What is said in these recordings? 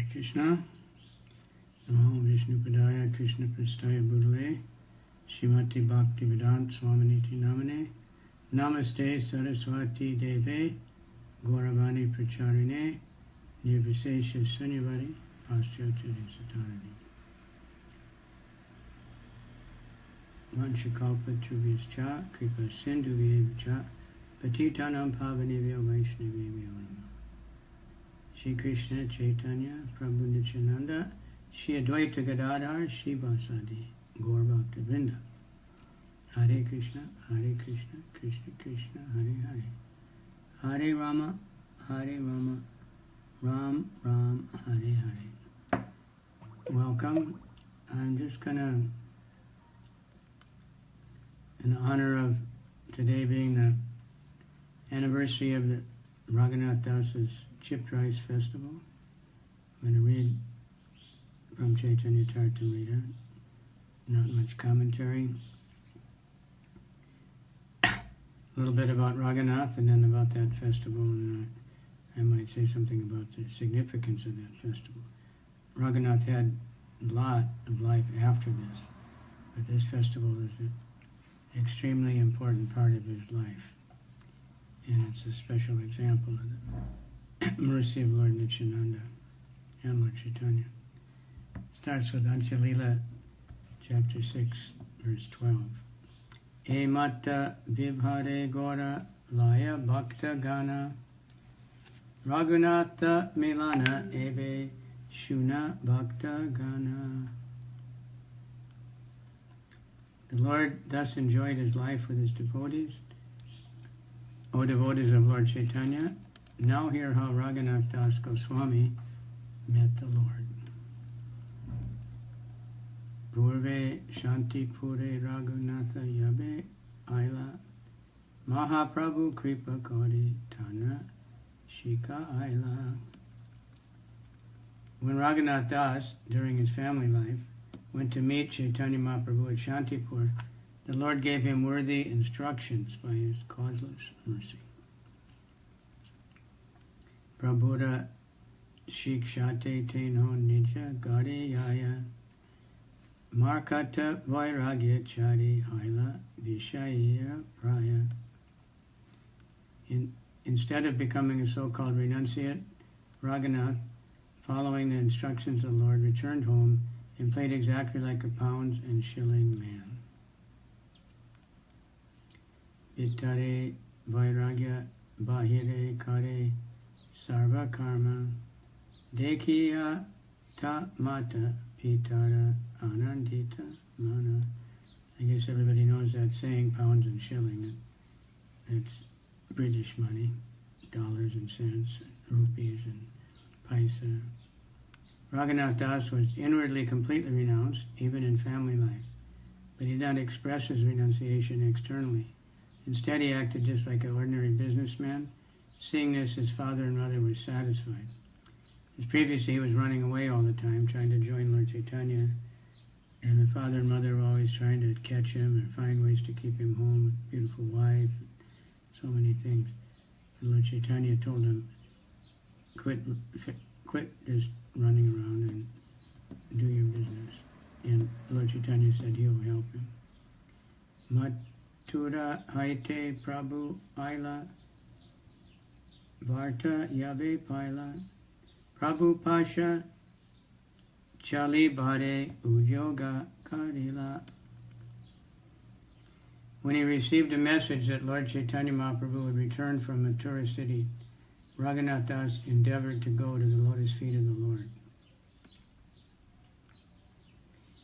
Hare Krishna. Namo Vishnupadaya Krishna Prastaya Bhutale Shrimati Bhakti Vedanta Swaminiti Namane Namaste Saraswati Deve Gauravani Pracharine Nirvisesha Sunyavari Paschatya Satarani Vanchakalpa Trubhischa Kripa Sindhu Vyevacha Patitanam Pavanevyo Vaishnavevyo Namah. Shri Krishna Chaitanya Prabhu Nityananda Shri Advaita Gadadhar Shri Vasadi Gaur Bhakta Vrinda. Hare Krishna, Krishna Krishna, Hare Hare. Hare Rama, Ram Ram, Hare Hare. Welcome. I'm just gonna, in honor of today being the anniversary of the Ragunath Das's Chipped Rice Festival, I'm going to read from Chaitanya Charitamrita, not much commentary. A little bit about Ragunath and then about that festival, and I might say something about the significance of that festival. Ragunath had a lot of life after this, but this festival is an extremely important part of his life, and it's a special example of the mercy of Lord Nityananda and Lord Chaitanya. It starts with Anchalila, chapter 6, verse 12. E matta vibhare gora laya bhakta gana Ragunatha milana eve shuna bhakta gana. The Lord thus enjoyed his life with his devotees. O devotees of Lord Chaitanya, now hear how Ragunath Das Goswami met the Lord. Purve Shanti Pure Ragunatha Yabe Aila Mahaprabhu Kripa Kori Tana Shika Aila. When Ragunath Das, during his family life, went to meet Chaitanya Mahaprabhu at Shantipur, the Lord gave him worthy instructions by his causeless mercy. Prabhuda Shikshate Teno Nija Gari Yaya Markata Vairagya Chari Haila Vishaya Praya. Instead of becoming a so-called renunciate, Ragunath, following the instructions of the Lord, returned home and played exactly like a pounds and shilling man. Vittare Vairagya Bahire Kare Sarva Karma Dekhiya Ta Mata Pitara Anandita Mana. I guess everybody knows that saying, pounds and shilling. It's British money, dollars and cents, rupees and paisa. Ragunath Das was inwardly completely renounced, even in family life, but he did not express his renunciation externally. Instead, he acted just like an ordinary businessman. Seeing this, his father and mother were satisfied. As previously, he was running away all the time, trying to join Lord Chaitanya, and the father and mother were always trying to catch him and find ways to keep him home, beautiful wife, so many things. And Lord Chaitanya told him, quit just running around and do your business. And Lord Chaitanya said he'll help him. Mathura haite Prabhu aila Varta yabe paila Prabhu pasha chali bhare ujoga karila. When he received a message that Lord Chaitanya Mahaprabhu would return from Mathura city, Ragunath Das endeavored to go to the lotus feet of the Lord.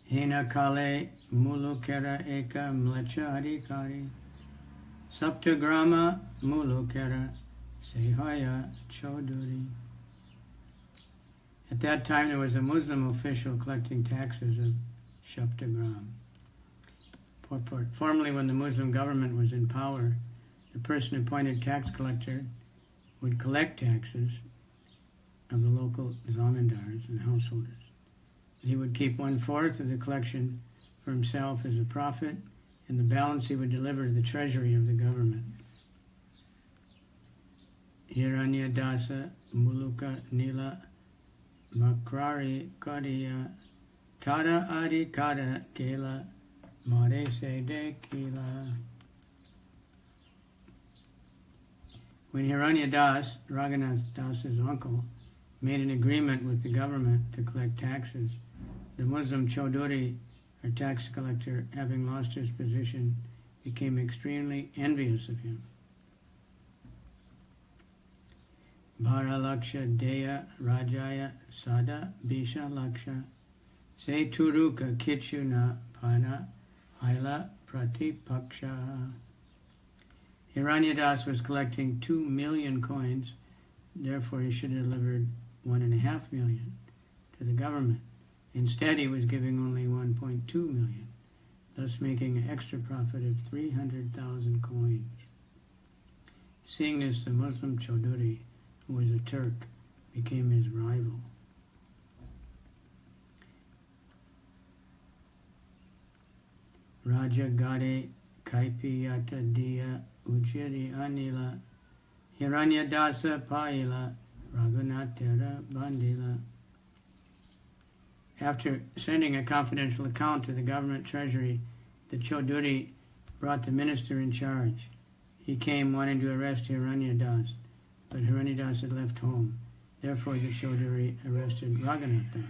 Hena kale mulukera eka mlecha adhikari Saptagrama mulukera sehaya chaudhuri. At that time, there was a Muslim official collecting taxes of Saptagram. Formerly, when the Muslim government was in power, the person appointed tax collector would collect taxes of the local zamindars and householders. He would keep 1/4 of the collection for himself as a profit, and the balance he would deliver to the treasury of the government. Hiranya Dasa Muluka Nila Makrari Kadiya Tada Adi Kada Kela Mare Se De Kila. When Hiranyadas, Ragunath Das's uncle, made an agreement with the government to collect taxes, the Muslim Chaudhuri, or tax collector, having lost his position, became extremely envious of him. Bharalaksha Deya Rajaya Sada Bisha Laksha Se Turuka Kichuna Pana Haila Pratipaksha. Hiranyadas was collecting 2 million coins, therefore he should have delivered 1.5 million to the government. Instead, he was giving only 1.2 million, thus making an extra profit of 300,000 coins. Seeing this, the Muslim Chaudhuri, who was a Turk, became his rival. Raja Gade Kaipiyata Diya Ujiri Anila Hiranyadasa Paila Ragunath Bandila. After sending a confidential account to the government treasury, the Chaudhuri brought the minister in charge. He came wanting to arrest Hiranyadas, but Hiranyadas had left home. Therefore, the Chaudhuri arrested Ragunath Das.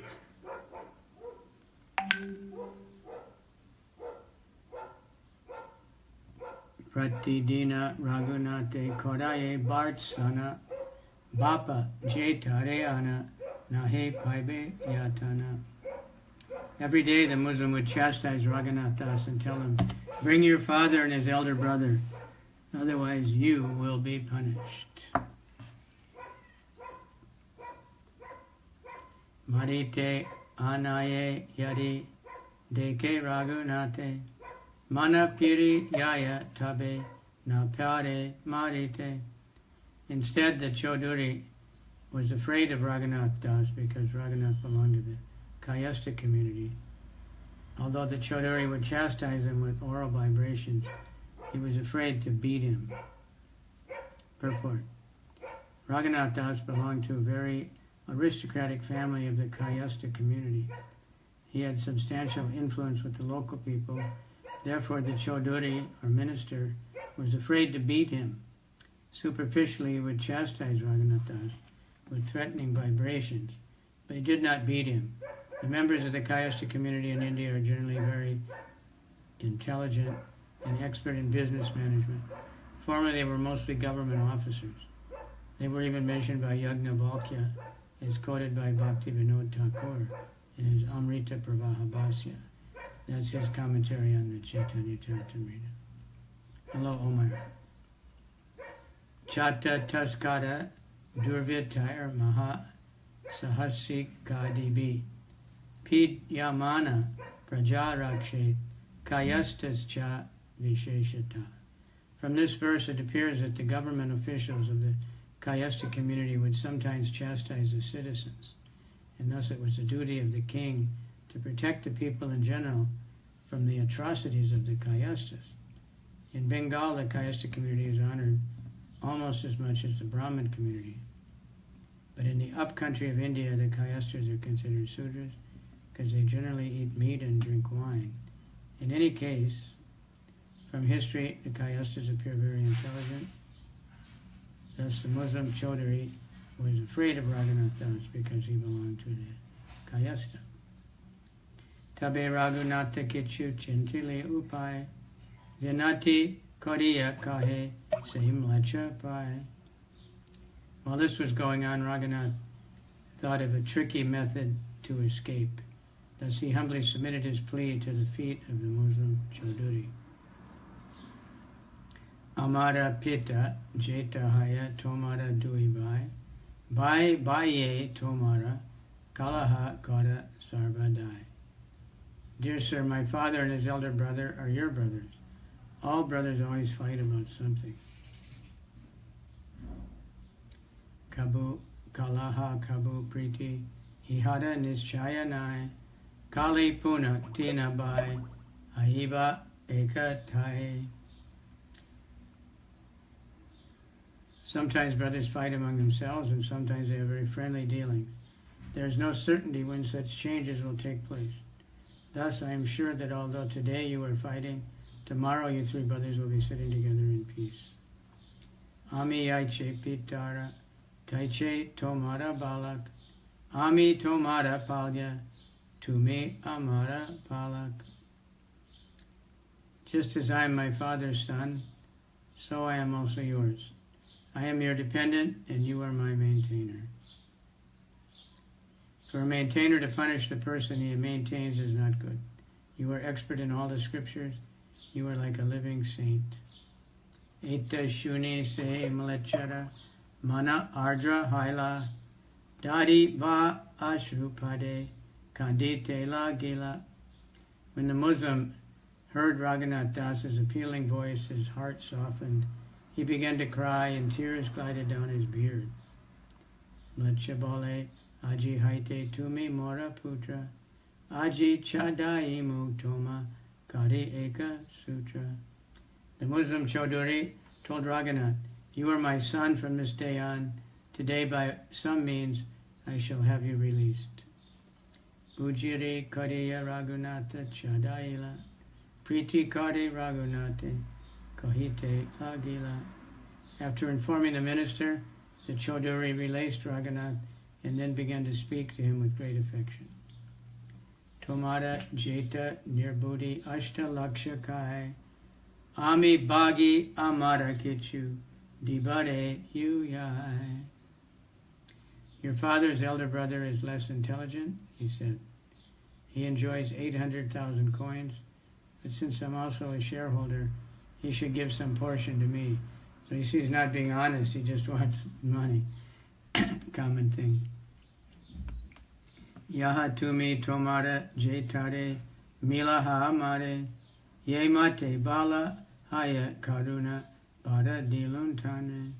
Pratidina Raghunate Kodaye Bartsana Bapa Jetare Ana Nahe Paibe Yatana. Every day the Muslim would chastise Ragunath Das and tell him, "Bring your father and his elder brother, otherwise you will be punished." Marite Anaye Yadi Deke Raghunate Mana Piri Yaya Tabe Na Pyare Marite. Instead, the Chaudhuri was afraid of Ragunath Das because Raghunath belonged to the Kayasta community. Although the Chaudhuri would chastise him with oral vibrations, he was afraid to beat him. Purport. Raghunath Das belonged to a very aristocratic family of the Kayasta community. He had substantial influence with the local people. Therefore, the Chaudhuri, or minister, was afraid to beat him. Superficially, he would chastise Ragunath Das with threatening vibrations, but he did not beat him. The members of the Kayasta community in India are generally very intelligent and expert in business management. Formerly, they were mostly government officers. They were even mentioned by Yajnavalkya, as quoted by Bhaktivinoda Thakur in his Amrita Pravaha Bhasya. That's his commentary on the Chaitanya Charitamrita. Hello, Omar. Chata Taskara Durvitayar Maha Sahasik Kadibi Pid Yamana Prajarakshet Kayastas Cha Visheshata. From this verse, it appears that the government officials of the Kayasta community would sometimes chastise the citizens, and thus it was the duty of the king to protect the people in general from the atrocities of the Kayastas. In Bengal, the Kayasta community is honored almost as much as the Brahmin community. But in the upcountry of India, the Kayastas are considered Sudras because they generally eat meat and drink wine. In any case, from history, the Kayastas appear very intelligent. Thus, the Muslim Chaudhuri was afraid of Raghunath Das because he belonged to the Kayasta. Tabe Raghunatha Kichu Chintili Upai Vinati Koriya Kahe Same Lacha Pai. While this was going on, Raghunath thought of a tricky method to escape. Thus he humbly submitted his plea to the feet of the Muslim Chaudhuri. Amara Pita Jetahaya Tomara Duibai Bai Baye Tomara Kalaha Kara Sarvadai. Dear sir, my father and his elder brother are your brothers. All brothers always fight about something. Kabu Kalaha Kabu Priti Ihada Nischaya Nai Kali Puna Tina Bai Ahiba Eka Tai. Sometimes brothers fight among themselves and sometimes they have very friendly dealings. There is no certainty when such changes will take place. Thus, I am sure that although today you are fighting, tomorrow you three brothers will be sitting together in peace. Ami yaiche pitara, taiche tomara balak, ami tomara palya, tumi amara palak. Just as I am my father's son, so I am also yours. I am your dependent, and you are my maintainer. For a maintainer to punish the person he maintains is not good. You are expert in all the scriptures. You are like a living saint. Eta shuni se malechara mana ardra haila dadi va ashrupade kandite la gila. When the Muslim heard Ragunath Das's appealing voice, his heart softened. He began to cry, and tears glided down his beard. Mlechabale aji haite tumi mora putra aji chadai mu toma kari eka sutra. The Muslim Chaudhuri told Ragunath, "You are my son from this day on. Today, by some means, I shall have you released." Ujiri kariya Raghunatha chadaila priti kari Raghunatha kahite agila. After informing the minister, the Chaudhuri released Raghunath and then began to speak to him with great affection. Tomara jeta nirbudi ashta laksha kai ami bagi amara kichu dibare yuyai. Your father's elder brother is less intelligent, he said. He enjoys 800,000 coins, but since I'm also a shareholder, he should give some portion to me. So you see, he's not being honest, he just wants money. Common thing. Yaha tumi tomara jetare milaha mare ye mate bala haya karuna bada diluntane.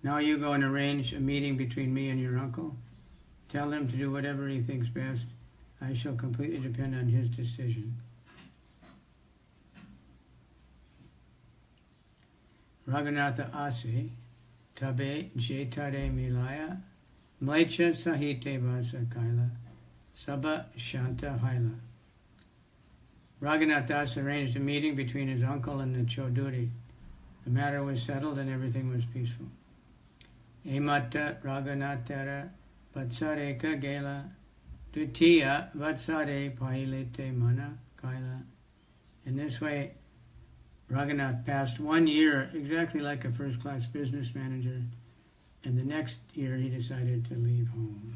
Now you go and arrange a meeting between me and your uncle. Tell him to do whatever he thinks best. I shall completely depend on his decision. Raghunatha Asi, Tabe Jetare Milaya, Mlecha Sahite Vasa Kaila, Saba Shanta Haila. Raghunath Das arranged a meeting between his uncle and the Chaudhuri. The matter was settled and everything was peaceful. Emata Raghunathara Vatsareka Gela, Dutiya Vatsare Pailete Mana Kaila. In this way, Raghunath passed 1 year exactly like a first-class business manager, and the next year he decided to leave home.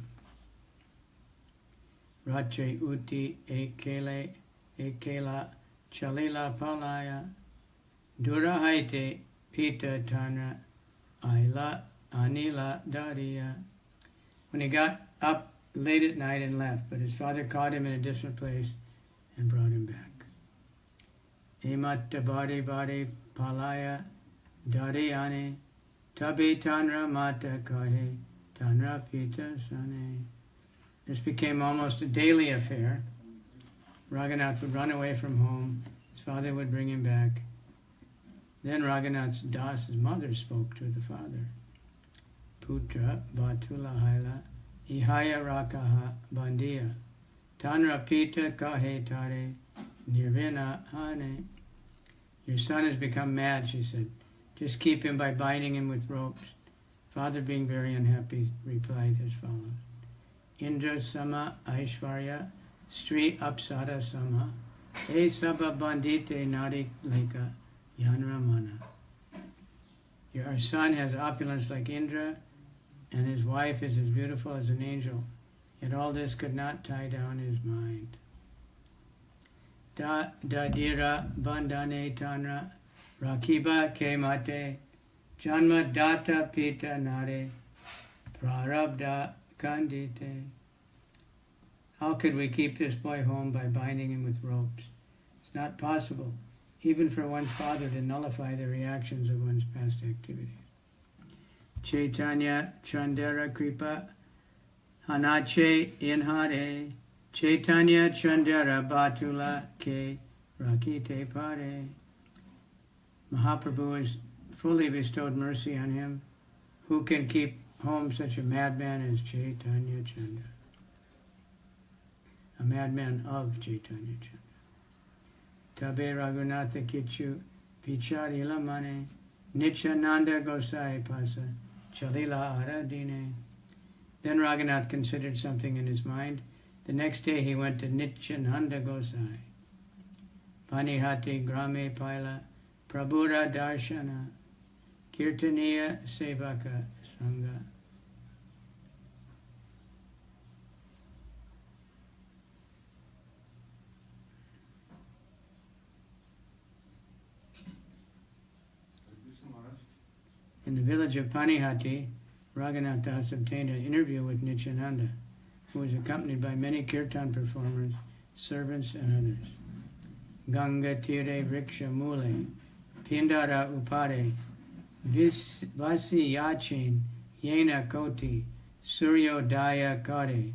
Rache uti ekela chalila palaya durahaite pita tanra aila anila dariya. When he got up late at night and left, but his father caught him in a different place and brought him back. Ematta bari bari palaya dariyane tabi tanra mata kahe tanra pita sane. This became almost a daily affair. Raghunath would run away from home. His father would bring him back. Then Raghunath's Das's mother spoke to the father. Putra batula haila ihaya rakaha bandiya tanra pita kahe tare nirvina hane. Your son has become mad, she said. Just keep him by binding him with ropes. Father, being very unhappy, replied as follows. Indra sama aishvarya stri apsara sama e sabha bandite nari leka yanra mana. Your son has opulence like Indra, and his wife is as beautiful as an angel. Yet all this could not tie down his mind. Dadira bandane tanra rakiba ke mate janma data pita nare prarabdha kandite. How could we keep this boy home by binding him with ropes? It's not possible, even for one's father to nullify the reactions of one's past activities. Chaitanya Chandara Kripa Hanache Inhare Chaitanya Chandara Batula Ke Rakite Pare. Mahaprabhu has fully bestowed mercy on him. Who can keep home such a madman as Chaitanya Chandra? a madman of Chaitanya Chandra. Tabe Ragunatha Kichu Vicharila Mane Nityananda Gosai Pasa Chalila Aradine. Then Ragunath considered something in his mind. The next day he went to Nityananda Gosai. Panihati Grame Paila Prabhura Darshana Kirtaniya Sevaka Sangha. In the village of Panihati, Ragunath Das obtained an interview with Nityananda, who was accompanied by many kirtan performers, servants, and others. Ganga Tire Vriksha Mule, Pindara Upare, Vasi Yachin, Yena Koti, Suryo Daya Kare.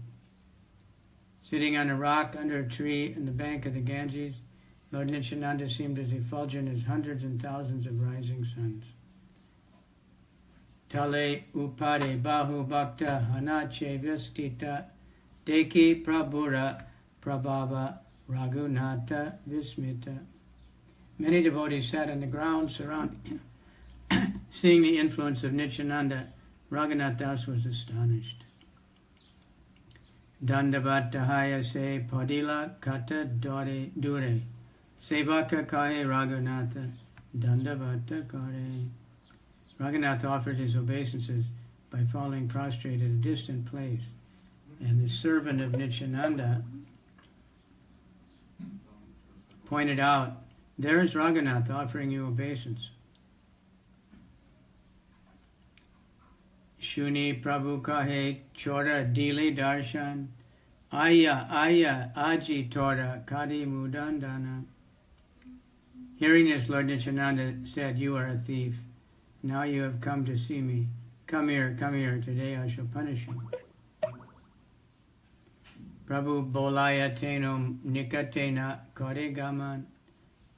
Sitting on a rock under a tree in the bank of the Ganges, Lord Nityananda seemed as effulgent as hundreds and thousands of rising suns. Tale upare bahu bhakta hanache vyastita deki prabhura prabhava Ragunatha vismita. Many devotees sat on the ground surrounding him. Seeing the influence of Nityananda, Raghunath Das was astonished. Dandavat Dahaya se padila kata dure sevaka kahe Raghunatha dandavata kare. Raghunath offered his obeisances by falling prostrate at a distant place, and the servant of Nityananda pointed out, "There is Raghunath offering you obeisance." Shuni Prabhu kahe chora dili darshan aya aji tora kadi mudandana. Hearing this, Lord Nityananda said, "You are a thief. Now you have come to see me. Come here, today I shall punish you." Prabhu bolaya tenom nikatena kare gaman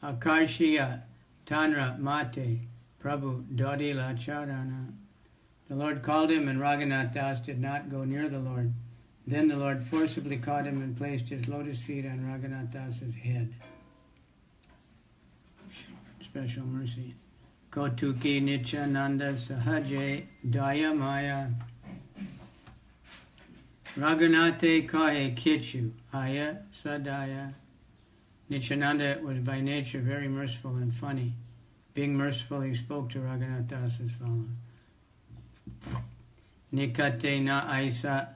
akarshiya tanra mate Prabhu dodila charana. The Lord called him, and Raghunath Das did not go near the Lord. Then the Lord forcibly caught him and placed his lotus feet on Raghunath Das's head. Special mercy. Kotuki Nityananda Sahaje Daya Maya Raghunathe Kahe Kichu Aya Sadaya. Nityananda was by nature very merciful and funny. Being merciful, he spoke to Raghunath Das as follows. Nikate na aisa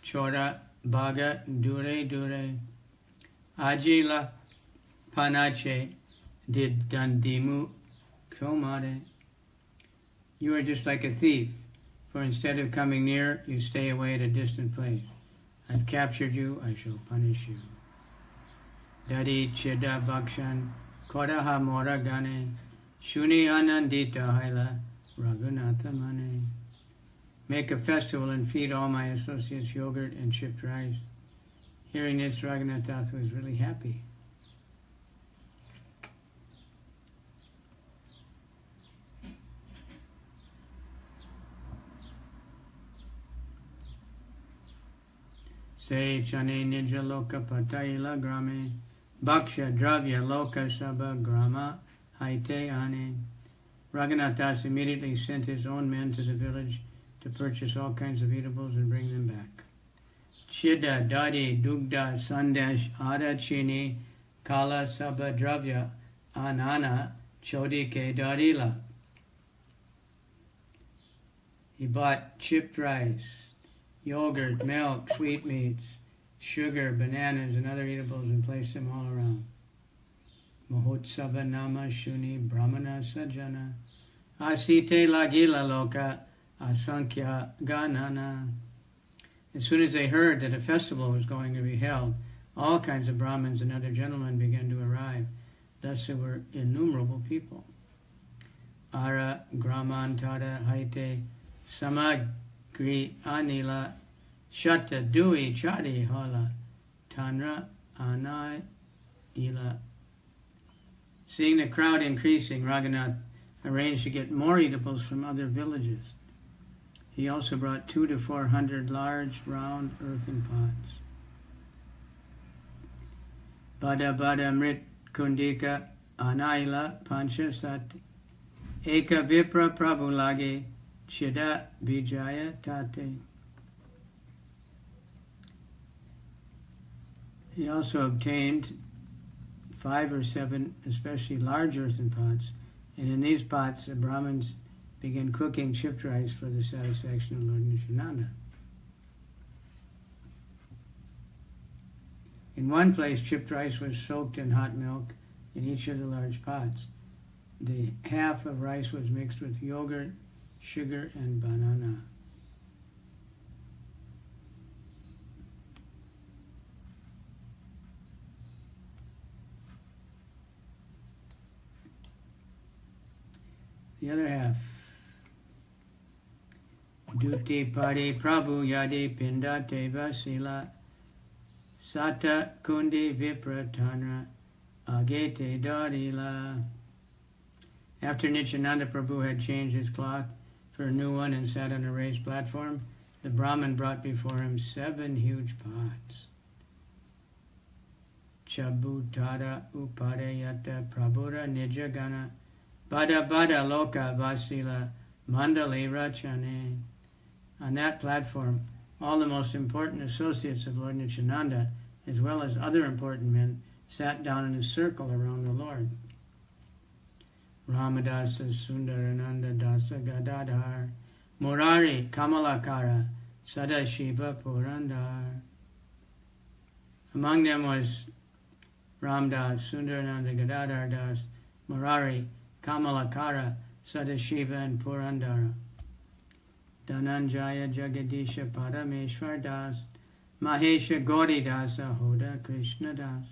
chora baga dure ajila panache did dandimu komare. You are just like a thief, for instead of coming near, you stay away at a distant place. I've captured you, I shall punish you. Dahi Cidha Bhakshan Kodaha Mora Gane Shuni Anandita Haila Ragunatha Mane. Make a festival and feed all my associates yogurt and chipped rice. Hearing this, Raghunath Das was really happy. Se chane nija loka pataila grame bhaksha dravya loka sabha grama haite ane. Raghunath Das immediately sent his own men to the village to purchase all kinds of eatables and bring them back. Cidha, Dahi, Dugda, Sandesh, Ada, Chini, Kala, Sabha, Dravya, Anana, Chodike, Darila. He bought chipped rice, yogurt, milk, sweetmeats, sugar, bananas, and other eatables and placed them all around. Mahotsava Nama Shuni Brahmana Sajjana Asite Lagila Loka Asankhya Ganana. As soon as they heard that a festival was going to be held, all kinds of Brahmins and other gentlemen began to arrive. Thus there were innumerable people. Ara Gramantara Haite Samagri Anila Shata Dui Chadi Hala Tanra Anai Ila. Seeing the crowd increasing, Raghunath arranged to get more eatables from other villages. He also brought 200 to 400 large, round earthen pots. Bada Bada Mrit Kundika Anaila Panchasat Eka Vipra Prabhulage Cidha Vijaya Tate. He also obtained 5 or 7 especially large earthen pots, and in these pots the Brahmins began cooking chipped rice for the satisfaction of Lord Nityananda. In one place, chipped rice was soaked in hot milk in each of the large pots. The half of rice was mixed with yogurt, sugar, and banana. The other half. Duti pari prabhu yadi pindate vasila sata kundi vipratanra agete darila. After Nityananda Prabhu had changed his cloth for a new one and sat on a raised platform, the Brahmin brought before him 7 huge pots. Chabutara upadayata prabhura nijagana Bada Bada Loka Vasila Mandali Rachane. On that platform, all the most important associates of Lord Nityananda, as well as other important men, sat down in a circle around the Lord. Ramadasa Sundarananda Dasa Gadadhar Murari Kamalakara Sadashiva Purandar. Among them was Ramdas, Sundarananda Gadadhar Das, Murari, Kamalakara, Sadashiva, and Purandara. Dhananjaya Jagadisha Parameshwar Das, Mahesha Gauri Dasa Hoda Krishna Das.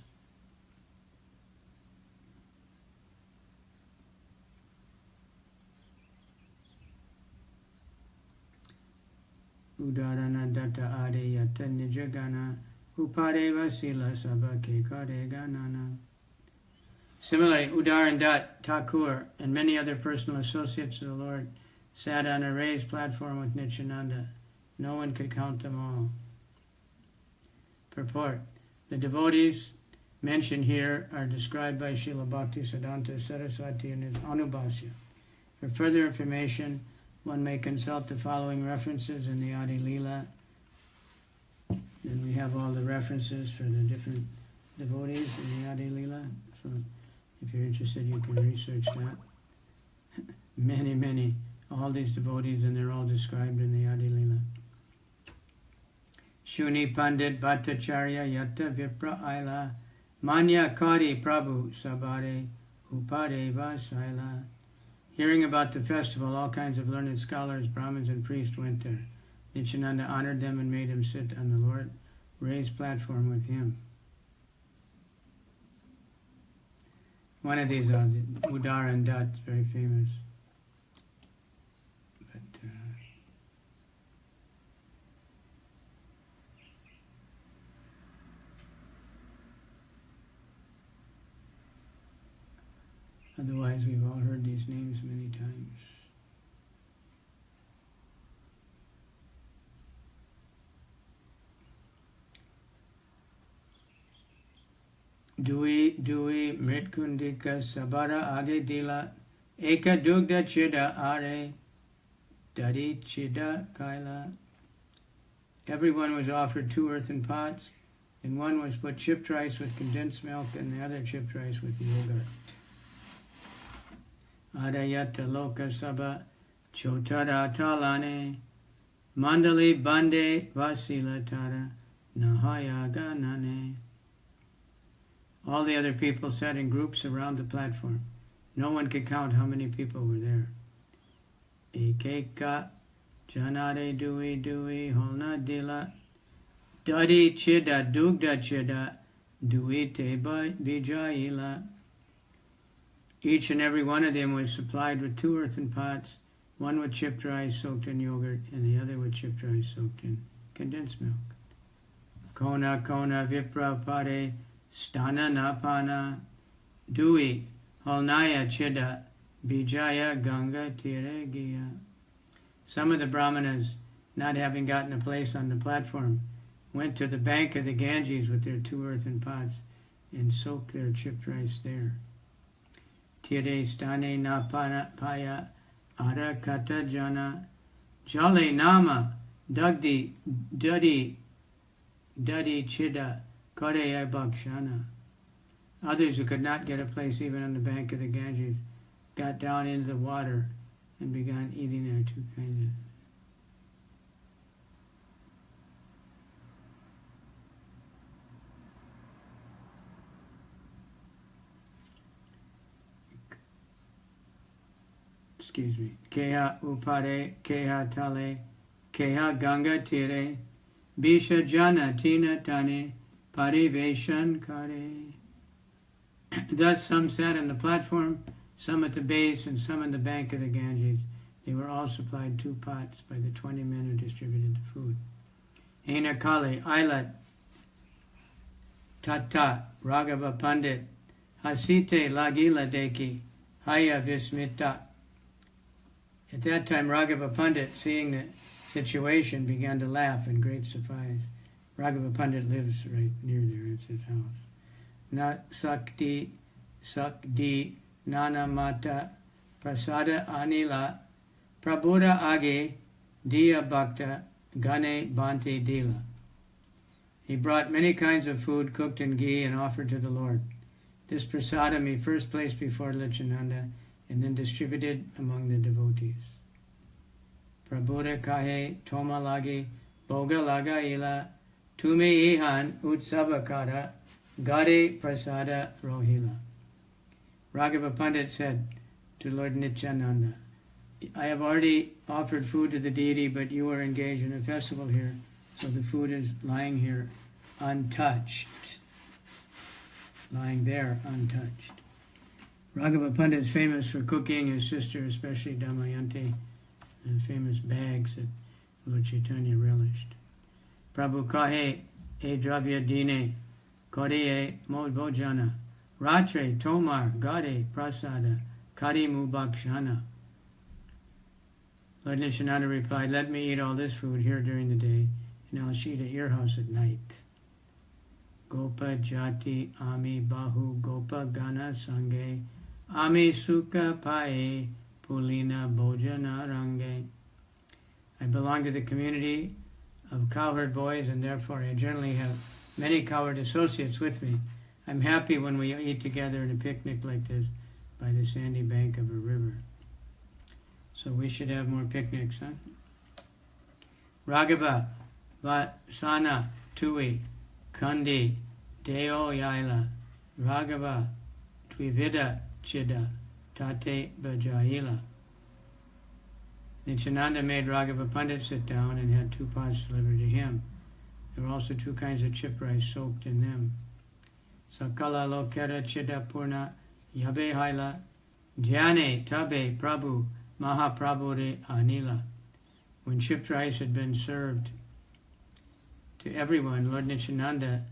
Udarana Datta Adi Yatta Nijagana Upadeva Sila Sabha Kekare Ganana. Similarly, Udar and Dutt, Thakur, and many other personal associates of the Lord sat on a raised platform with Nityananda. No one could count them all. Purport. The devotees mentioned here are described by Srila Bhaktisiddhanta Saraswati in his Anubhasya. For further information, one may consult the following references in the Adi Leela. Then we have all the references for the different devotees in the Adi Leela. So if you're interested, you can research that. Many, all these devotees, and they're all described in the Adi Leela. Shuni Pandit Bhattacharya Yatta Vipra Aila Manya Kari Prabhu Sabare Upade Vasaila. Hearing about the festival, all kinds of learned scholars, Brahmins, and priests went there. Nityananda honored them and made them sit on the Lord raised platform with him. One of these are Udar and Dutt, very famous. But otherwise, we've all heard these names many times. Dui Mritkundika Sabara Age Dila Eka Dugda Cidha Are Dadi Cidha Kaila. Everyone was offered 2 earthen pots, and one was put chipped rice with condensed milk, and the other chipped rice with yogurt. Adayata Loka Sabha Chotara Talane Mandali Bande Vasila Tara Nahaya Ganane. All the other people sat in groups around the platform. No one could count how many people were there. Ekeka Janare Dui Holna Dila Dadi Cidha Dugda Cidha Duite Vijayila. Each and every one of them was supplied with 2 earthen pots, one with chipped rice soaked in yogurt, and the other with chipped rice soaked in condensed milk. Kona Vipra Pare Stana Napana Dui Holnaya Cidha Vijaya Ganga Tiregiya. Some of the Brahmanas, not having gotten a place on the platform, went to the bank of the Ganges with their 2 earthen pots and soak their chipped rice there. Tire stane na paya ara kata jana jale nama dagdi dadi Cidha kare bakshana. Others who could not get a place even on the bank of the Ganges got down into the water and began eating their two kinds of Keha upare, keha tale, keha ganga tire, bisha jana tina tane, pariveshan kare. Thus some sat on the platform, some at the base, and some on the bank of the Ganges. They were all supplied 2 pots by the 20 men who distributed the food. Hena Kali, Ailat, Tata, Raghava Pandit, Hasite Lagila Deki, Haya Vismita. At that time, Raghava Pandit, seeing the situation, began to laugh in great surprise. Raghava Pandit lives right near there, it's his house. Na Sakti, Nana Mata, Prasada Anila, Prabhuda Age, Diya Bhakta, Gane Bhante Dila. He brought many kinds of food cooked in ghee and offered to the Lord. This prasadam he first placed before Lichananda and then distributed among the devotees. Prabhuda kahe toma lagi boga laga ila tume ihan utsavakara gare prasada rohila. Raghava Pandit said to Lord Nityananda, I have already offered food to the deity, but you are engaged in a festival here, so the food is lying here untouched. Lying there untouched. Raghava Pandit is famous for cooking his sister, especially Damayanti, and famous bags that Lord Chaitanya relished. Prabhu kahe e dravya dine kore mod bhojana ratre tomar gade prasada kari mubakshana. Lord Nityananda replied, let me eat all this food here during the day, and I'll eat at your house at night. Gopa jati ami bahu gopa gana sange ami sukha pae pulina bhojana range. I belong to the community of cowherd boys, and therefore I generally have many cowherd associates with me. I'm happy when we eat together in a picnic like this by the sandy bank of a river. So we should have more picnics, huh? Raghava, Vasana, Tui, Kandi, Deo Yaila, Raghava, Tvivida, Cidha, Tate Bajahila. Nityananda made Raghava Pandit sit down and had 2 pots delivered to him. There were also 2 kinds of chip rice soaked in them. Sakala Lokera Cidha Purna, Yabe Haila, Jyane Tabe Prabhu, Mahaprabhure Anila. When chipped rice had been served to everyone, Lord Nityananda,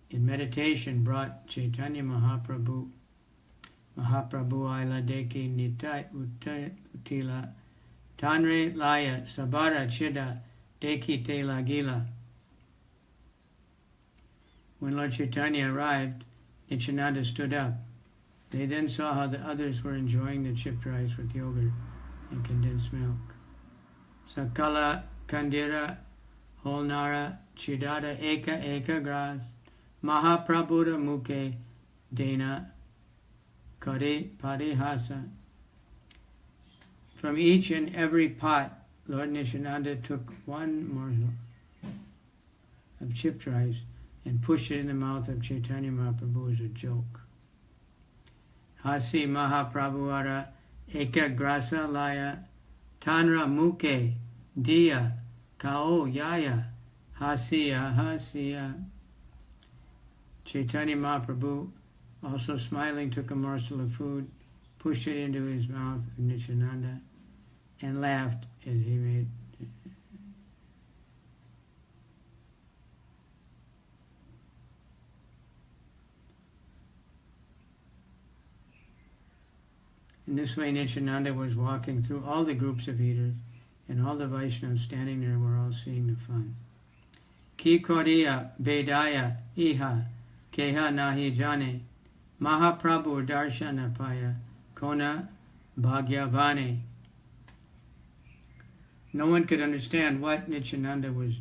in meditation, brought Chaitanya Mahaprabhu, Aila Deki Nitai Utila, Tanre Laya Sabara Cidha Deki Te Lagila. When Lord Chaitanya arrived, Nityananda stood up. They then saw how the others were enjoying the chipped rice with yogurt and condensed milk. Sakala Kandira Holnara Chidada Eka Gras Mahaprabhuda Mukhe Dena Kare Parihasa. From each and every pot, Lord Nityananda took 1 morsel of chipped rice and pushed it in the mouth of Chaitanya Mahaprabhu as a joke. Hasi Mahaprabhuara Eka Grasa Laya Tanra Mukhe Diya Kao Yaya Hasiya. Chaitanya Mahaprabhu, also smiling, took a morsel of food, pushed it into his mouth of Nityananda, and laughed as he made. In this way, Nityananda was walking through all the groups of eaters, and all the Vaishnavas standing there were all seeing the fun. Ki koriya bedaya iha keha nahi jane, Mahaprabhu darshana paya, kona bhagyavane. No one could understand what Nityananda was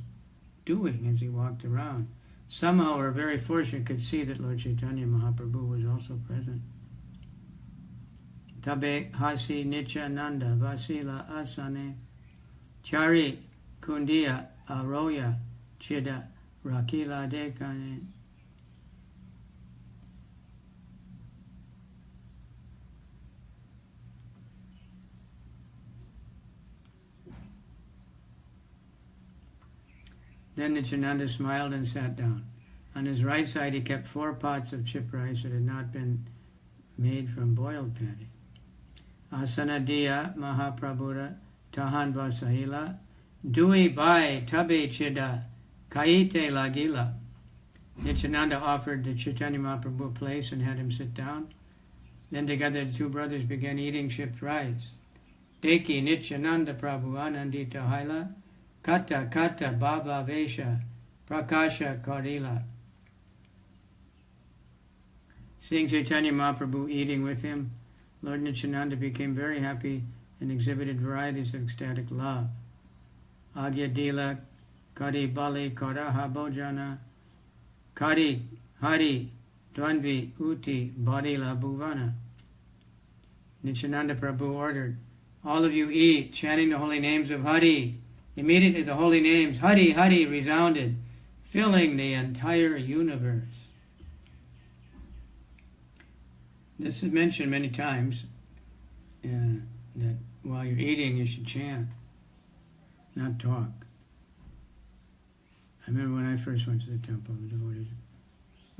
doing as he walked around. Somehow, or very fortunate, could see that Lord Chaitanya Mahaprabhu was also present. Tabe hasi Nityananda vasila asane, chari kundia aroya Cidha rakila dekane. Then Nityananda smiled and sat down. On his right side he kept 4 pots of chip rice that had not been made from boiled paddy. Asanadiya Mahaprabhura Tahan Vasahila Dui Bai Tabe Cidha Kaite Lagila. Nityananda offered the Chaitanya Mahaprabhu a place and had him sit down. Then together the 2 brothers began eating chipped rice. Deki Nityananda Prabhu Anandita Haila Kata Kata Baba Vesha Prakasha Karila. Seeing Chaitanya Mahaprabhu eating with him, Lord Nityananda became very happy and exhibited varieties of ecstatic love. Agya Dila Kari Bali Karaha Bojana Kari Hari Dvanvi Uti Badila Bhuvana. Nityananda Prabhu ordered, all of you eat, chanting the holy names of Hari. Immediately the holy names Hari Hari resounded, filling the entire universe. This is mentioned many times, that while you're eating you should chant, not talk. I remember when I first went to the temple, the devotees,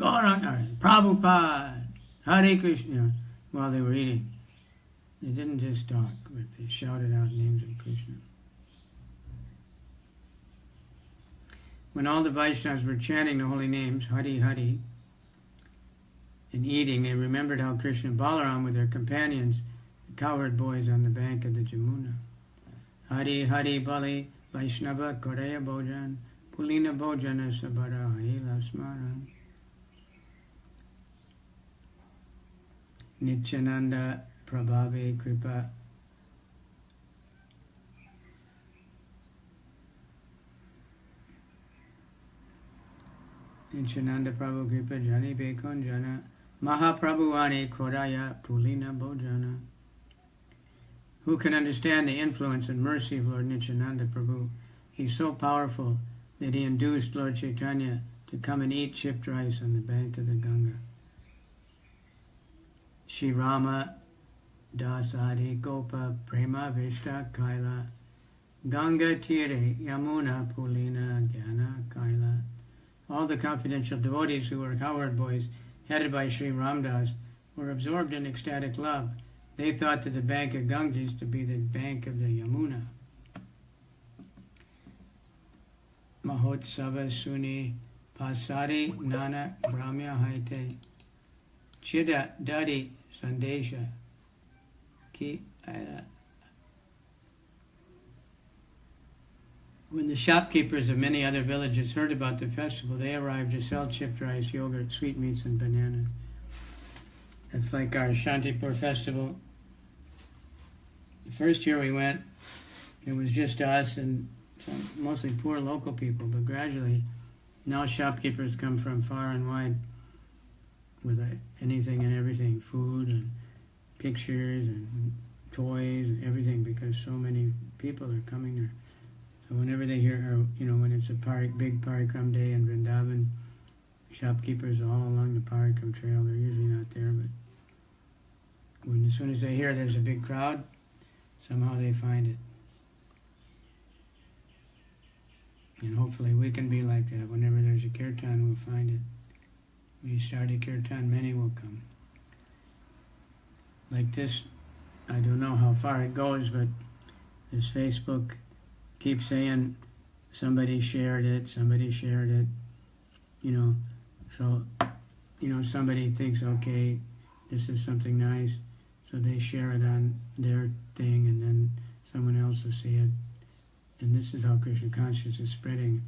Gauranga, Prabhupada, Hare Krishna, while they were eating. They didn't just talk, but they shouted out names of Krishna. When all the Vaishnavas were chanting the holy names, Hari Hari, and eating, they remembered how Krishna and Balaram with their companions, the cowherd boys on the bank of the Jamuna. Hari Hari Bali Vaishnava Koreya Bhojan Pulina Bhojana Sabara Haila Smaran. Nityananda Prabhave Kripa. Nityananda Prabhu Kripa Jani Bekon Jana Mahaprabhuani Koraya Pulina Bhojana. Who can understand the influence and mercy of Lord Nityananda Prabhu? He's so powerful that he induced Lord Chaitanya to come and eat chipped rice on the bank of the Ganga. Shri Rama Dasadi Gopa Prema Vishta Kaila Ganga Tire Yamuna Pulina Gyana Kaila. All the confidential devotees who were cowherd boys, headed by Sri Ramdas, were absorbed in ecstatic love. They thought that the bank of Ganges to be the bank of the Yamuna. Mahotsava Suni Pasari Nana Brahmya Haite Cidha Dahi Sandesha Ki Aira. When the shopkeepers of many other villages heard about the festival, they arrived to sell chipped rice, yogurt, sweetmeats, and bananas. It's like our Shantipur festival. The first year we went, it was just us and some mostly poor local people, but gradually now shopkeepers come from far and wide with anything and everything, food and pictures and toys and everything, because so many people are coming there. So whenever they hear, when it's a big Parikram day in Vrindavan, shopkeepers all along the Parikram trail, they're usually not there, but as soon as they hear there's a big crowd, somehow they find it. And hopefully we can be like that. Whenever there's a kirtan, we'll find it. We start a kirtan, many will come. Like this, I don't know how far it goes, but this Facebook keeps saying somebody shared it, so somebody thinks, okay, this is something nice, so they share it on their thing, and then someone else will see it. And this is how Krishna consciousness is spreading.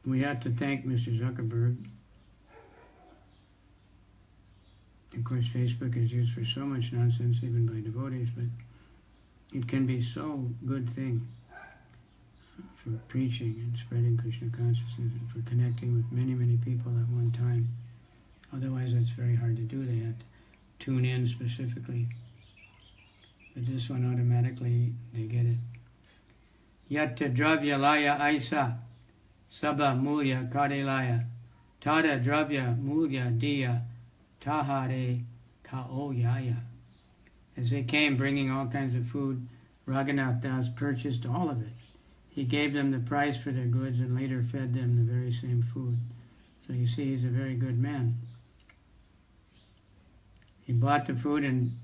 We have to thank Mr. Zuckerberg Of course, Facebook is used for so much nonsense, even by devotees, but it can be so good thing for preaching and spreading Krishna consciousness and for connecting with many, many people at one time. Otherwise, it's very hard to do. They have to tune in specifically. But this one, automatically, they get it. Yatta dravya laya aisa sabha mulya karilaya tada dravya mulya diya tahare kaoyaya. As they came bringing all kinds of food, Ragunath Das purchased all of it. He gave them the price for their goods and later fed them the very same food. So you see, he's a very good man. He bought the food and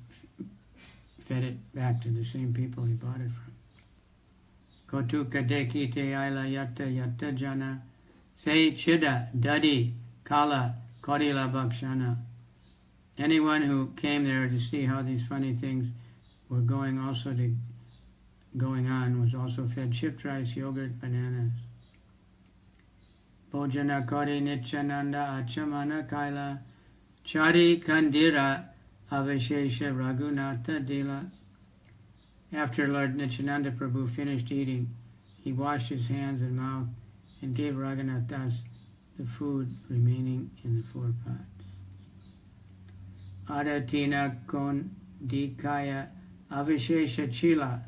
fed it back to the same people he bought it from. Kotuka dekite aila yatta yatta jana say Cidha Dahi kala kodila bakshana. Anyone who came there to see how these funny things were going on was also fed chipped rice, yogurt, bananas. Bojana kori nityananda achamana kaila chari kandira avishesha ragunatha dila. After Lord Nityananda Prabhu finished eating, he washed his hands and mouth and gave Ragunath Das the food remaining in the 4 pots. Adatina kondikaya avishesha chila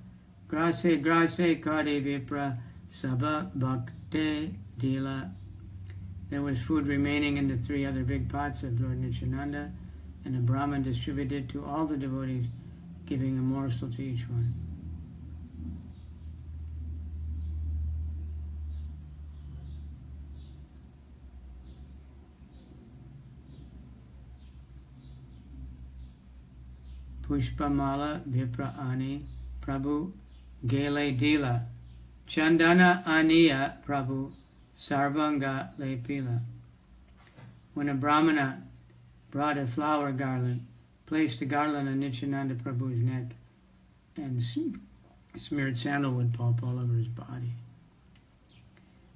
grase grase kari vipra sabha bhakte dila. There was food remaining in the 3 other big pots of Lord Nityananda, and the Brahman distributed to all the devotees, giving a morsel to each one. Pushpamala Vipra Ani Prabhu Gele Dila Chandana Aniya Prabhu Sarvanga Lepila. When a Brahmana brought a flower garland, placed the garland on Nityananda Prabhu's neck, and smeared sandalwood pulp all over his body.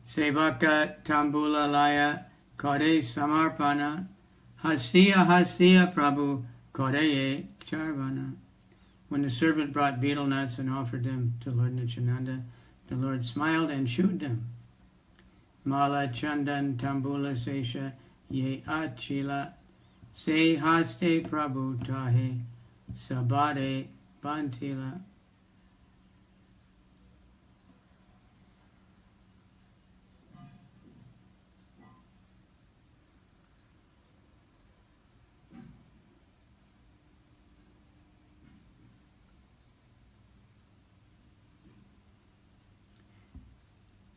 Sevaka Tambula Laya Kore Samarpana Hasya Prabhu Koreye Charvana. When the servant brought betel nuts and offered them to Lord Nityananda, the Lord smiled and chewed them. Mala Chandan Tambula Sesha Ye Achila Se Haste Prabhu Tahe Sabare Bantila.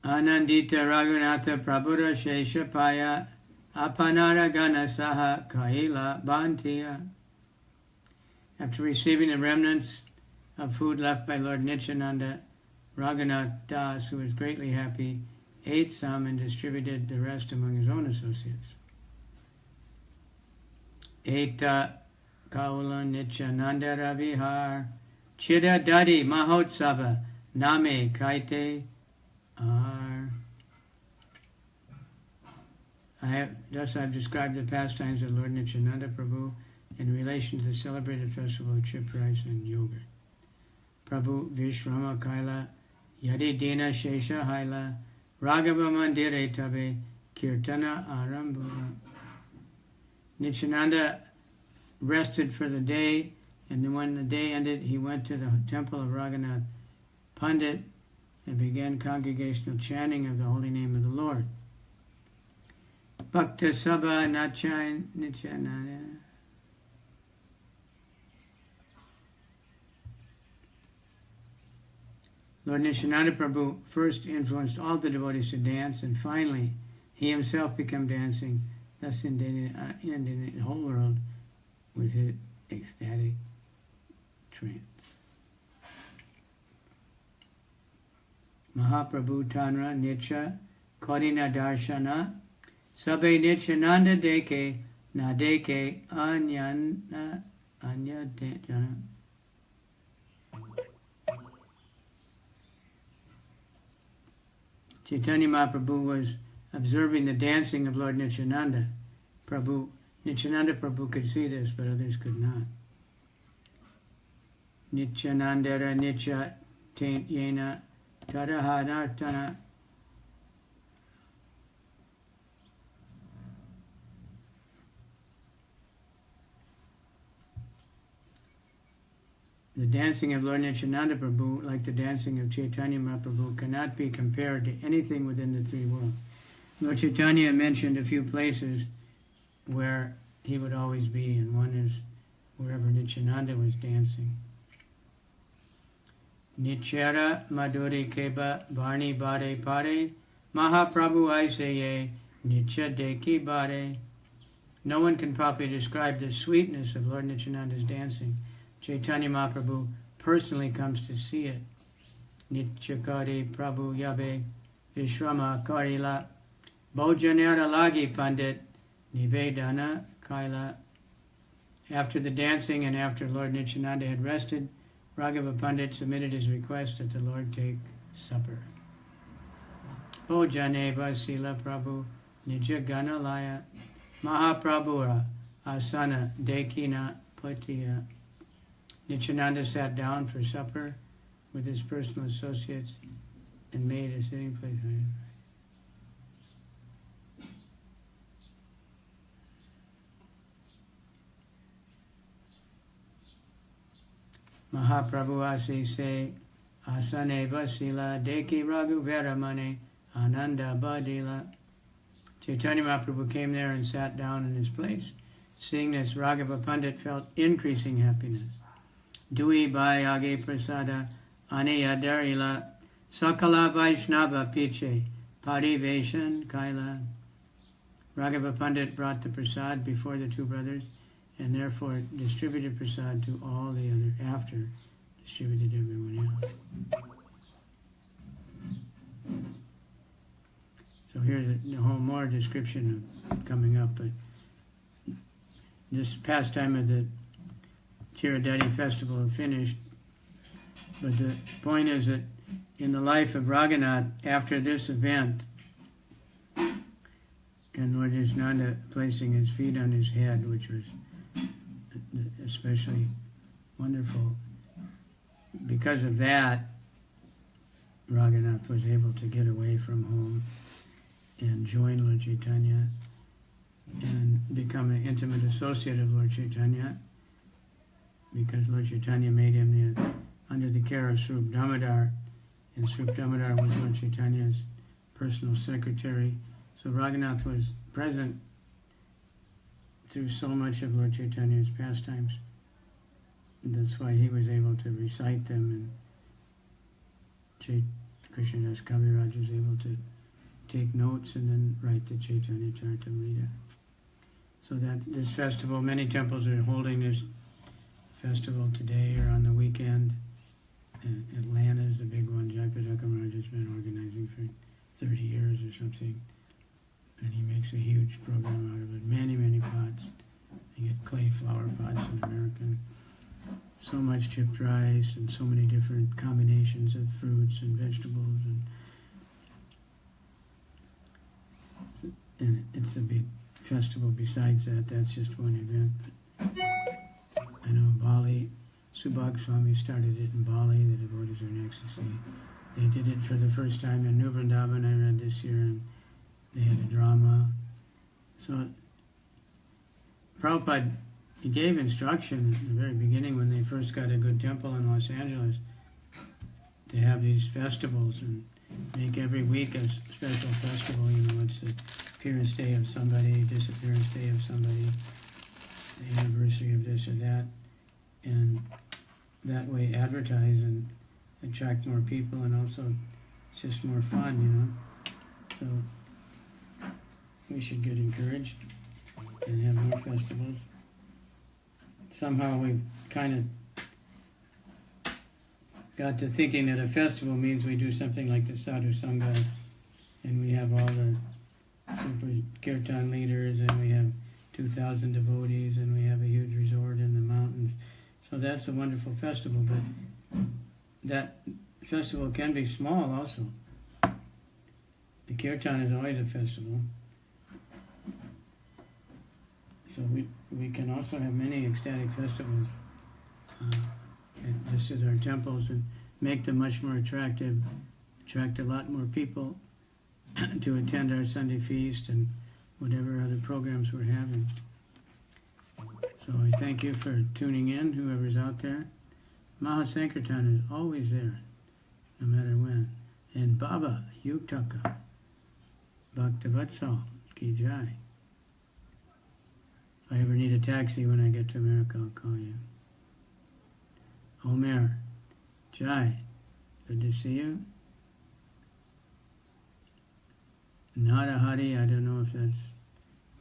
Anandita Ragunatha Prabhuda Sheshapaya Apanara Ganasaha Kaila Bantiya. After receiving the remnants of food left by Lord Nityananda, Ragunath Das, who was greatly happy, ate some and distributed the rest among his own associates. Eta Kaula Nityananda Ravihar Cidha Dahi Mahotsava Name Kaite Ar. Thus I've described the pastimes of Lord Nityananda Prabhu in relation to the celebrated festival of chip rice and yogurt. Prabhu Vishrama Kaila Yadi Dina Shesha Haila Raghava Mandire Tabe Kirtana Arambura. Nityananda rested for the day, and then when the day ended, he went to the temple of Ragunath Pandit and began congregational chanting of the holy name of the Lord. Bhakta Sabha Nachai Nityananda. Lord Nityananda Prabhu first influenced all the devotees to dance, and finally he himself became dancing, thus ending the whole world with his ecstatic trance. Mahaprabhu Tanra Nitya Kodina Darshana Sabe Nityananda Deke Nadeke Anyana Anya Jana. Chaitanya Mahaprabhu was observing the dancing of Lord Nityananda Prabhu Nityananda Prabhu could see this, but others could not. Nityanandara Nitya Yena Tadahanartana. The dancing of Lord Nityananda Prabhu, like the dancing of Chaitanya Mahaprabhu, cannot be compared to anything within the three worlds. Lord Chaitanya mentioned a few places where he would always be, and one is wherever Nityananda was dancing. Nityara Madhuri Keba Barni Bade Pade Mahaprabhu Aiseye Nitya Deki Bade. No one can properly describe the sweetness of Lord Nityananda's dancing. Chaitanya Mahaprabhu personally comes to see it. Nityakari Prabhu Yabe Vishrama Karila Bhojanera Lagi Pandit Nivedana Kaila. After the dancing and after Lord Nityananda had rested, Raghava Pandit submitted his request that the Lord take supper. Bhojane Vasila Prabhu Nijagana Laya Mahaprabhura Asana Dekina Patiya. Nityananda sat down for supper with his personal associates and made a sitting place. Mahaprabhu Asi se Asane Vasila Deki Raghu Veramane Ananda Badila. Chaitanya Mahaprabhu came there and sat down in his place. Seeing this, Raghava Pandit felt increasing happiness. Dui Bhai Age Prasada Aneya Darila Sakala Vaishnava Piche Pariveshan Kaila. Raghava Pandit brought the prasad before the two brothers and therefore distributed prasad to all the other after distributed everyone else. So here's a whole more description of coming up, but this pastime of the Dahi festival finished. But the point is that in the life of Ragunath, after this event, and Lord Nityananda placing his feet on his head, which was especially wonderful, because of that, Ragunath was able to get away from home and join Lord Chaitanya and become an intimate associate of Lord Chaitanya, because Lord Chaitanya made him under the care of Srup Damodar, and Srup Damodar was Lord Chaitanya's personal secretary. So Ragunath was present through so much of Lord Chaitanya's pastimes. And that's why he was able to recite them, and Krishnadas Kaviraj was able to take notes and then write the Chaitanya Charitamrita. So that this festival, many temples are holding this festival today or on the weekend. Atlanta is the big one. Jayapataka Maharaj has been organizing for 30 years or something. And he makes a huge program out of it. Many, many pots. You get clay flower pots in America. So much chipped rice and so many different combinations of fruits and vegetables. And it's a big festival besides that. That's just one event. But I know Bali, Goswami started it in Bali, the devotees are in ecstasy. They did it for the first time in New Vrindavan, I read this year, and they had a drama. So Prabhupada, he gave instruction at the very beginning when they first got a good temple in Los Angeles to have these festivals and make every week a special festival. You know, it's the appearance day of somebody, disappearance day of somebody, the anniversary of this or that, and that way advertise and attract more people, and also it's just more fun, you know. So we should get encouraged and have more festivals. Somehow we've kind of got to thinking that a festival means we do something like the Sadhu Sangha, and we have all the super kirtan leaders, and we have 2,000 devotees, and we have a huge resort in the mountains. So that's a wonderful festival, but that festival can be small also. The kirtan is always a festival. So we can also have many ecstatic festivals just as our temples, and make them much more attractive, attract a lot more people to attend our Sunday feast and whatever other programs we're having. So I thank you for tuning in, whoever's out there. Mahasankirtan is always there, no matter when. And Baba Yuktaka, Bhaktavatsal, Ki Jai. If I ever need a taxi when I get to America, I'll call you. Omer, Jai, good to see you. Narahari, I don't know if that's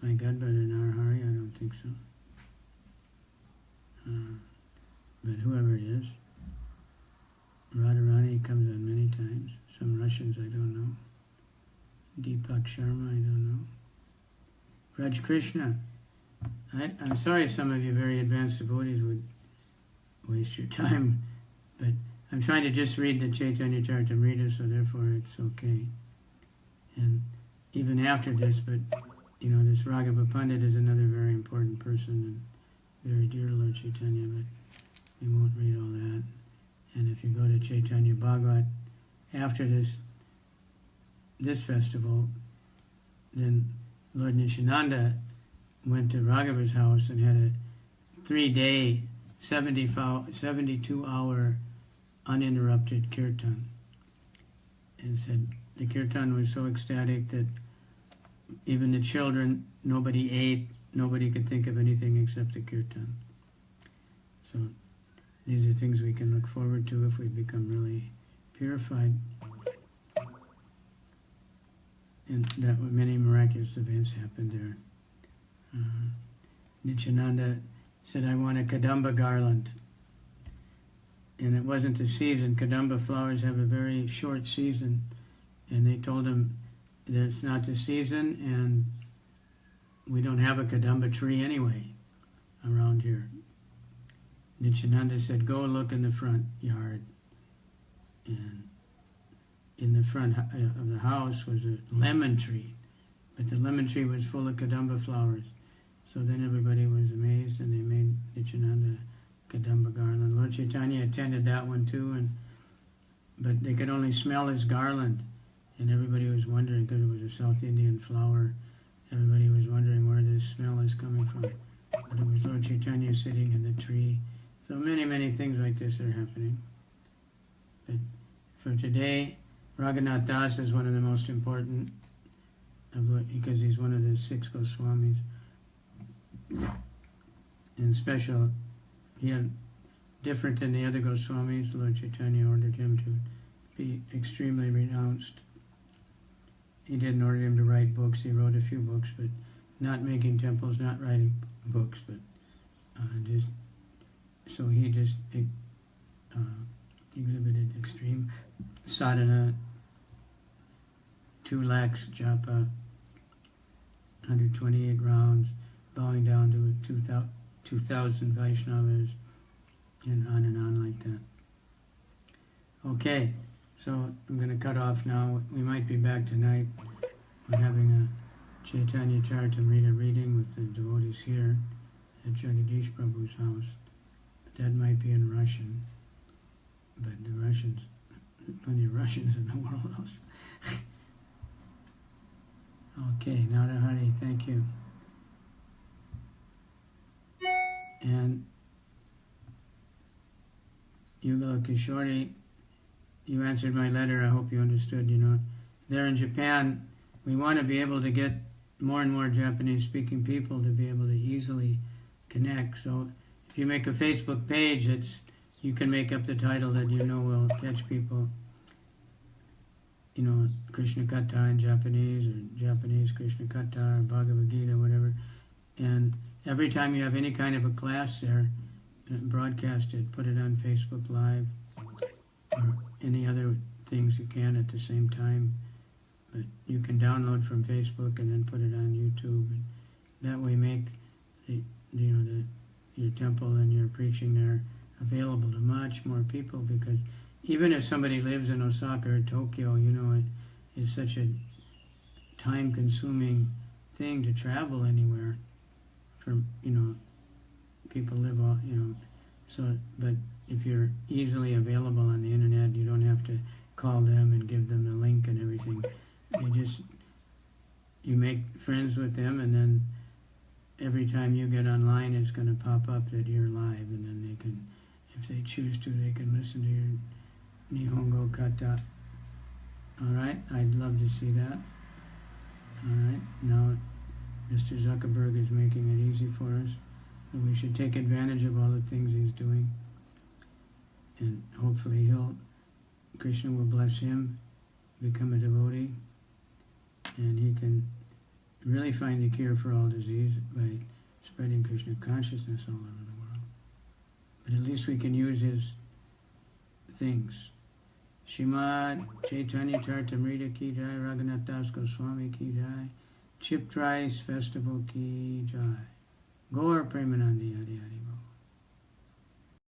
my God, but Narahari, I don't think so. But whoever it is. Radharani comes on many times. Some Russians I don't know. Deepak Sharma, I don't know. Raj Krishna. I'm sorry some of you very advanced devotees would waste your time, but I'm trying to just read the Chaitanya Charitamrita, so therefore it's okay. And even after this, but this Raghava Pandit is another very important person and very dear to Lord Chaitanya, but we won't read all that. And if you go to Chaitanya Bhagavat after this festival, then Lord Nishananda went to Raghava's house and had a 3-day, 72-hour uninterrupted kirtan. And said the kirtan was so ecstatic that even the children, nobody ate, nobody could think of anything except the kirtan. So these are things we can look forward to if we become really purified. And that many miraculous events happened there. Nityananda said, I want a Kadamba garland. And it wasn't the season. Kadamba flowers have a very short season. And they told him that it's not the season, and we don't have a Kadamba tree anyway around here. Nityananda said, go look in the front yard. And in the front of the house was a lemon tree, but the lemon tree was full of Kadamba flowers. So then everybody was amazed, and they made Nityananda Kadamba garland. Lord Chaitanya attended that one too, but they could only smell his garland, and everybody was wondering, because it was a South Indian flower, everybody was wondering where this smell is coming from. But it was Lord Chaitanya sitting in the tree. So many, many things like this are happening. But for today, Ragunath Das is one of the most important, because he's one of the 6 Goswamis. And special, he had, different than the other Goswamis, Lord Chaitanya ordered him to be extremely renounced. He didn't order him to write books. He wrote a few books, but not making temples, not writing books, but so he just exhibited extreme sadhana, 2 lakhs japa, 128 rounds, bowing down to 2,000 Vaishnavas, and on like that. Okay, so I'm going to cut off now. We might be back tonight. We're having a Chaitanya Charitamrita reading with the devotees here at Jagadish Prabhu's house. But that might be in Russian. But the Russians, plenty of Russians in the world also. Okay, Narahari, thank you. And Yugala Kishori, you answered my letter. I hope you understood. There in Japan, we want to be able to get more and more Japanese-speaking people to be able to easily connect. So if you make a Facebook page, you can make up the title that will catch people. Krishna Katha in Japanese, or Japanese Krishna Katha, or Bhagavad Gita, whatever. And every time you have any kind of a class there, broadcast it, put it on Facebook Live, or any other things you can at the same time. But you can download from Facebook and then put it on YouTube. And that way make your temple and your preaching there available to much more people, because even if somebody lives in Osaka or Tokyo, it's such a time-consuming thing to travel anywhere. for, you know, people live all, you know, so, but if you're easily available on the internet, you don't have to call them and give them the link and everything. You make friends with them, and then every time you get online, it's going to pop up that you're live, and then they can, if they choose to, they can listen to your Nihongo Kata. All right, I'd love to see that. All right, now Mr. Zuckerberg is making it easy for us, and we should take advantage of all the things he's doing, and hopefully Krishna will bless him, become a devotee, and he can really find the cure for all disease by spreading Krishna consciousness all over the world. But at least we can use his things. Shrimad Chaitanya Charitamrita ki jai, Ragunath Das Goswami ki jai, Chipped Rice Festival ki jai, Gaur Premanandi